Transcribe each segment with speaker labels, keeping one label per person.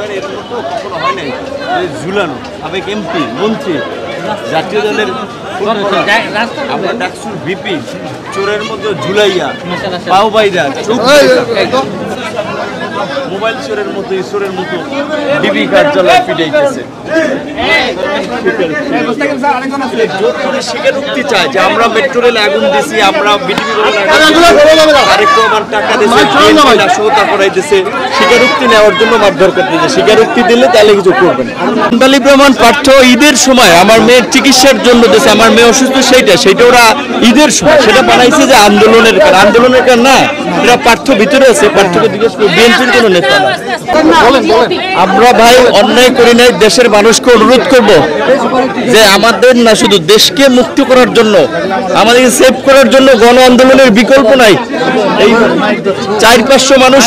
Speaker 1: করেন, এর মতো কখনো হয় নাই ঝুলানো সাবেক এমপি মন্ত্রী জাতীয় দলের আমরা ডাকসুর ভিপি চোরের মধ্যে ঝুলাইয়া পাও বাইরা মোবাইল চোরের মতো ঈশ্বরের মতো ডিবি কার্যালয় পিটাইতেছে। স্বীকারোক্তি চায় যে আমরা মেট্রো রেলে আগুন দিছি, আমরা টাকা দিয়েছে, সহতা করাইতেছে, স্বীকারোক্তি নেওয়ার জন্য মারধর করতেছে। স্বীকারোক্তি দিলে তাহলে কিছু করবেন। আন্দালিব রহমান পার্থ ঈদের সময় আমার মেয়ের চিকিৎসার জন্য দিয়েছে, আমার মেয়ে অসুস্থ সেইটা ওরা ঈদের সময় সেটা বানাইছে যে আন্দোলনের কারণ না, এটা পার্থ ভিতরে আছে, পার্থকে জিজ্ঞেস করে বিএনপির কোনো নেতা না। আমরা ভাই অন্যায় করি নাই, দেশের মানুষকে অনুরোধ করব যে আমাদের না শুধু দেশকে মুক্ত করার জন্য, আমাদেরকে সেভ করার জন্য গণ আন্দোলনের বিকল্প নাই। এই 400-500 মানুষ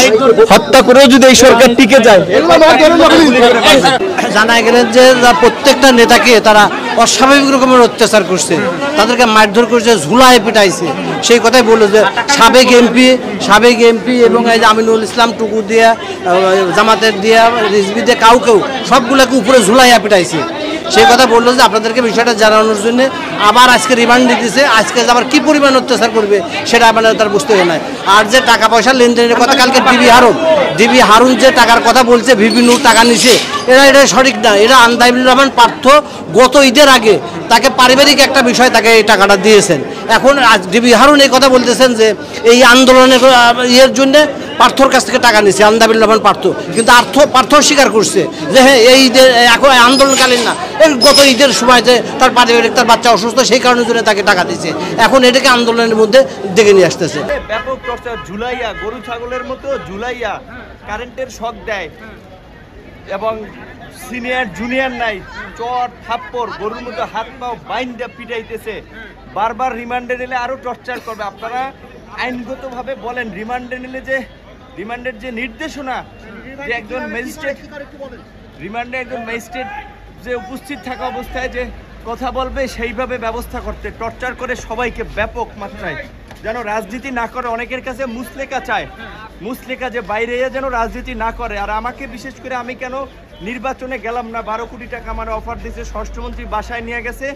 Speaker 1: হত্যা করেও যদি এই সরকার টিকে যায়,
Speaker 2: জানা গেলেন যে প্রত্যেকটা নেতাকে তারা অস্বাভাবিক রকমের অত্যাচার করছে, তাদেরকে মারধর করছে, ঝুলায় পিটাইছে। সেই কথাই বললো যে সাবেক এমপি এবং এই যে আমিনুল ইসলাম টুকু দিয়া, জামাতের দিয়া, রিজভি দিয়ে কাউকেও সবগুলোকে উপরে ঝুলাইয়া পিটাইছে। সেই কথা বললো যে আপনাদেরকে বিষয়টা জানানোর জন্য আবার আজকে রিমান্ড দিতেছে। আজকে আবার কি পরিমাণ অত্যাচার করবে সেটা আপনারা তার বুঝতে হয় না। আর যে টাকা পয়সা লেনদেনের কথা কালকে ডিবি হারুন যে টাকার কথা বলছে, ভিপি নূর টাকা নিছে, এটা সঠিক না। এটা আন্দালিবুর রহমান পার্থ গত ঈদের আগে তাকে পারিবারিক একটা বিষয় তাকে এই টাকাটা দিয়েছেন। এখন ডিবি হারুন এই কথা বলতেছেন যে এই আন্দোলনের ইয়ের জন্য পার্থর কাছ থেকে টাকা নিচ্ছে আন্দালিবুর রহমান পার্থ, কিন্তু পার্থ স্বীকার করছে যে হ্যাঁ এই ঈদের এখন আন্দোলনকালীন না, এই গত ঈদের সময় যে তার পারিবারিক তার বাচ্চা অসুস্থ সেই কারণের জন্য তাকে টাকা দিচ্ছে। এখন এটাকে আন্দোলনের মধ্যে ডেকে নিয়ে আসতেছে।
Speaker 1: ব্যাপক টর্চার, ঝুলাইয়া গরু ছাগলের মতো ঝুলাইয়া কারেন্টের শক দেয় এবং সিনিয়র জুনিয়র নাই, চট থাপ্পড় গরুর মতো হাত পাও বাইন্দা পিটাইতেছে। বারবার রিমান্ডে নিলে আরো টর্চার করবে। আপনারা আইনগতভাবে বলেন, রিমান্ডে নিলে যে রিমান্ডের যে নির্দেশনা যে একজন ম্যাজিস্ট্রেট রিমান্ডে একজন ম্যাজিস্ট্রেট যে উপস্থিত থাকা অবস্থায় যে কথা বলবে সেইভাবে ব্যবস্থা করতে, টর্চার করে সবাইকে ব্যাপক মাত্রায় যেন রাজনীতি না করে। অনেকের কাছে মুসলেকা চায়, মুসলেকা যে বাইরে যেন রাজনীতি না করে। আর আমাকে বিশেষ করে আমি কেন নির্বাচনে গেলাম না, 12 কোটি টাকা আমার অফার দিয়েছে, স্বরাষ্ট্রমন্ত্রী বাসায় নিয়ে গেছে।